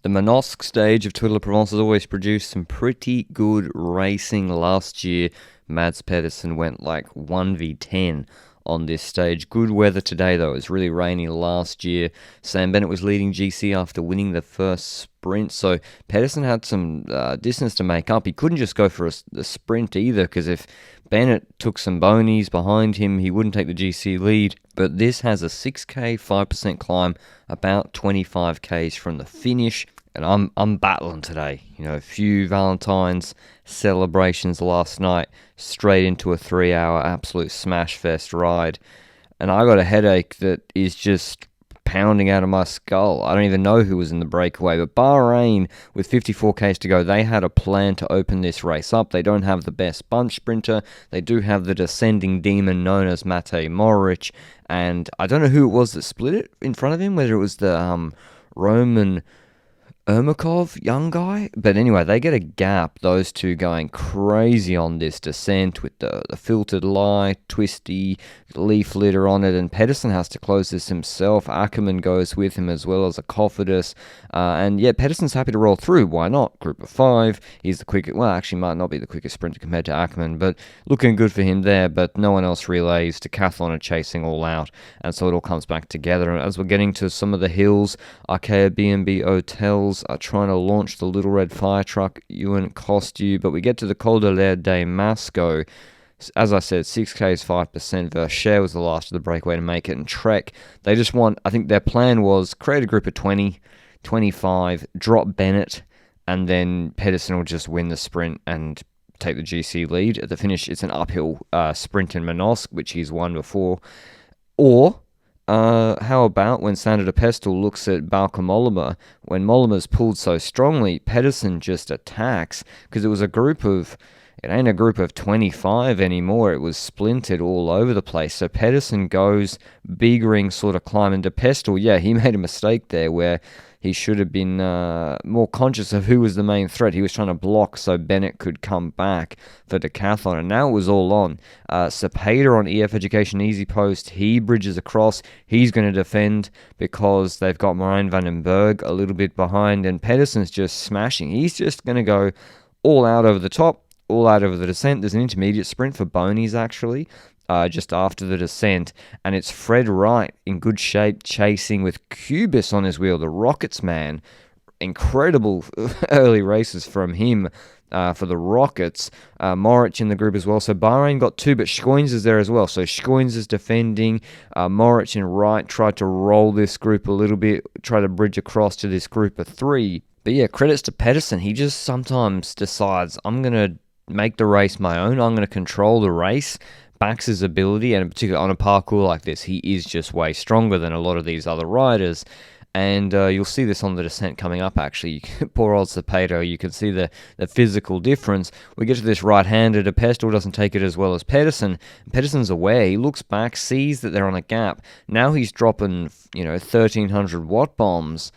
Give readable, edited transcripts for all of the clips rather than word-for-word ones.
The Manosque stage of Tour de Provence has always produced some pretty good racing. Last year, Mads Pedersen went like 1v10 on this stage. Good weather today, though. It was really rainy last year. Sam Bennett was leading GC after winning the first sprint, so Pedersen had some distance to make up. He couldn't just go for a sprint either, because if Bennett took some bonies behind him, he wouldn't take the GC lead. But this has a 6k, 5% climb, about 25k's from the finish. And I'm battling today. You know, a few Valentine's celebrations last night, straight into a 3-hour absolute smash fest ride. And I got a headache that is just pounding out of my skull. I don't even know who was in the breakaway, but Bahrain, with 54k's to go, they had a plan to open this race up. They don't have the best bunch sprinter. They do have the descending demon known as Matej Mohoric, and I don't know who it was that split it in front of him, whether it was the Roman Ermakov, young guy. But anyway, they get a gap, those two going crazy on this descent with the filtered light, twisty leaf litter on it, and Pedersen has to close this himself. Ackerman goes with him as well as a Cofidis. And yeah, Pedersen's happy to roll through. Why not? Group of 5. He's the quickest, well, actually might not be the quickest sprinter compared to Ackerman, but looking good for him there. But no one else relays. Decathlon are chasing all out, and so it all comes back together. And as we're getting to some of the hills, Arkea B&B hotels are trying to launch the Little Red Fire Truck. Ewan cost you, but we get to the Col de l'Air de Masco. As I said, 6k's 5%. Vercher was the last of the breakaway to make it. And Trek, they just want, I think their plan was create a group of 20, 25, drop Bennett, and then Pedersen will just win the sprint and take the GC lead. At the finish, it's an uphill sprint in Manosque, which he's won before. Or how about when Sander de Pestel looks at Bauke Mollema, when Mollema's pulled so strongly, Pedersen just attacks, because it was a group of, it ain't a group of 25 anymore, it was splintered all over the place. So Pedersen goes big ring sort of climbing. De Pestel, yeah, he made a mistake there where he should have been more conscious of who was the main threat. He was trying to block so Bennett could come back for Decathlon, and now it was all on. Cepeda on EF Education Easy Post, he bridges across. He's going to defend because they've got Marijn van den Berg a little bit behind, and Pedersen's just smashing. He's just going to go all out over the top, all out over the descent. There's an intermediate sprint for Bonies, actually, just after the descent, and it's Fred Wright in good shape chasing with Cubis on his wheel, the Rockets man. Incredible early races from him for the Rockets. Mohoric in the group as well. So Bahrain got 2, but Schoens is there as well. So Schoens is defending. Mohoric and Wright tried to roll this group a little bit, try to bridge across to this group of 3. But yeah, credits to Pedersen. He just sometimes decides, I'm going to make the race my own. I'm going to control the race. Backs his ability, and in particular on a parkour like this, he is just way stronger than a lot of these other riders. And you'll see this on the descent coming up, actually. Poor old Cepeda, you can see the physical difference. We get to this right-hander. De Pestel doesn't take it as well as Pedersen. Pedersen's aware. He looks back, sees that they're on a gap. Now he's dropping, 1,300 watt bombs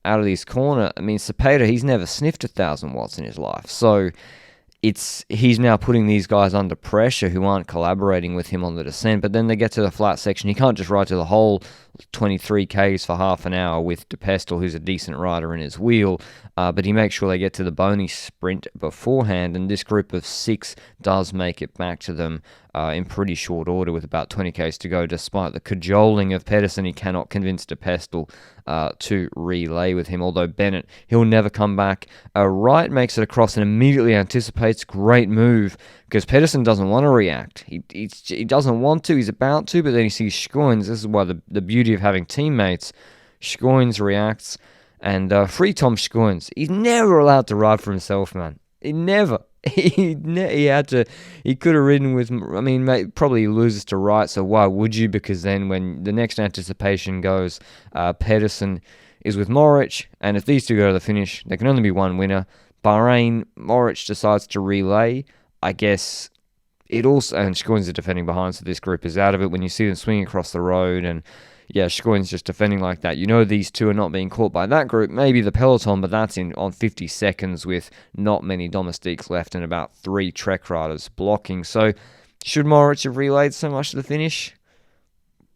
out of this corner. I mean, Cepeda, he's never sniffed 1,000 watts in his life. So he's now putting these guys under pressure who aren't collaborating with him on the descent. But then they get to the flat section. He can't just ride to the whole 23k's for half an hour with De Pestel, who's a decent rider, in his wheel. But he makes sure they get to the Boney sprint beforehand. And this group of 6 does make it back to them in pretty short order with about 20k's to go. Despite the cajoling of Pedersen, he cannot convince De Pestel to relay with him. Although Bennett, he'll never come back. Wright makes it across and immediately anticipates. Great move, because Pedersen doesn't want to react. He doesn't want to. He's about to, but then he sees Schoens. This is why the beauty of having teammates. Schoens reacts, and free Tom Schoens. He's never allowed to ride for himself, man. He never. He could have ridden with, probably loses to Wright, so why would you? Because then when the next anticipation goes, Pedersen is with Mohoric, and if these two go to the finish, there can only be one winner. Bahrain, Mohoric decides to relay. I guess it also, and Schoens is defending behind, so this group is out of it. When you see them swinging across the road, and yeah, Schoens just defending like that, these two are not being caught by that group. Maybe the Peloton, but that's on 50 seconds with not many domestiques left and about 3 Trek riders blocking. So should Mohoric have relayed so much to the finish?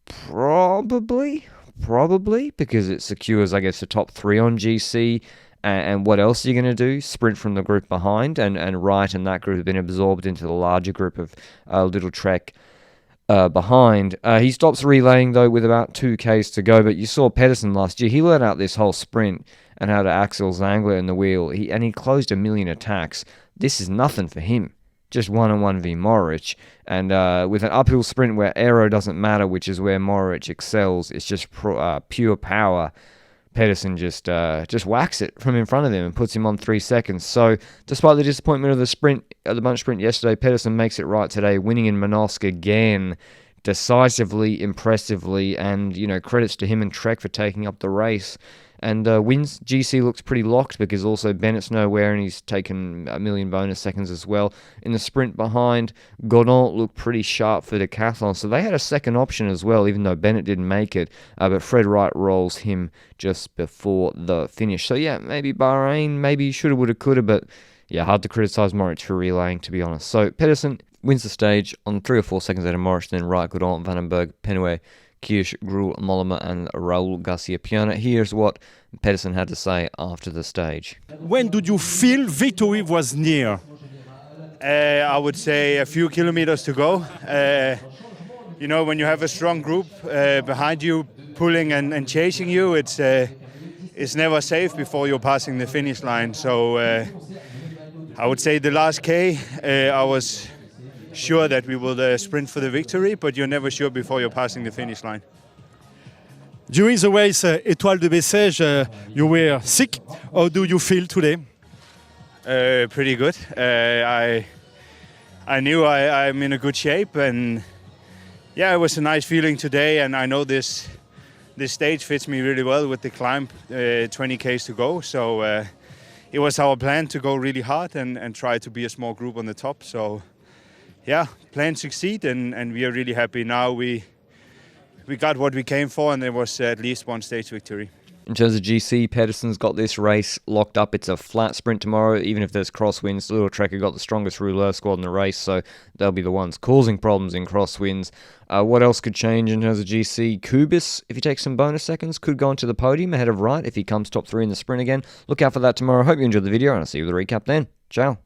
Probably, because it secures, I guess, the top 3 on GC. And what else are you going to do? Sprint from the group behind, and Wright and that group have been absorbed into the larger group of Little Trek behind. He stops relaying, though, with about 2Ks to go, but you saw Pedersen last year. He let out this whole sprint and had Axel Zangler in the wheel, and he closed 1,000,000 attacks. This is nothing for him. Just 1-on-1 v Mohoric, and with an uphill sprint where aero doesn't matter, which is where Mohoric excels, it's just pure power. Pedersen just whacks it from in front of him and puts him on 3 seconds. So, despite the disappointment of the bunch sprint yesterday, Pedersen makes it right today, winning in Manosque again, decisively, impressively, and credits to him and Trek for taking up the race. And wins. GC looks pretty locked because also Bennett's nowhere and he's taken 1,000,000 bonus seconds as well. In the sprint behind, Godon looked pretty sharp for Decathlon, so they had a second option as well, even though Bennett didn't make it. But Fred Wright rolls him just before the finish. So yeah, maybe Bahrain, maybe shoulda, woulda, coulda, but yeah, hard to criticise Mohoric for relaying, to be honest. So Pedersen wins the stage on 3 or 4 seconds out of Mohoric, then Wright, Godon, Vandenberg, Penway, Kirsch, Gruel, Mollema, and Raul Garcia Piana. Here's what Pedersen had to say after the stage. When did you feel victory was near? I would say a few kilometers to go. When you have a strong group behind you, pulling and chasing you, it's never safe before you're passing the finish line. So I would say the last K, I was sure that we will sprint for the victory, but you're never sure before you're passing the finish line. During the race, Étoile de Bessèges, you were sick. How do you feel today? Pretty good. I knew I'm in a good shape, and yeah, it was a nice feeling today. And I know this stage fits me really well with the climb, 20 Ks to go. So it was our plan to go really hard and try to be a small group on the top. So yeah, plan succeed, and we are really happy now. We got what we came for, and there was at least one stage victory. In terms of GC, Pedersen's got this race locked up. It's a flat sprint tomorrow, even if there's crosswinds. Little Trek have got the strongest rouleur squad in the race, so they'll be the ones causing problems in crosswinds. What else could change in terms of GC? Kubis, if he takes some bonus seconds, could go onto the podium ahead of Wright if he comes top 3 in the sprint again. Look out for that tomorrow. Hope you enjoyed the video, and I'll see you with a recap then. Ciao.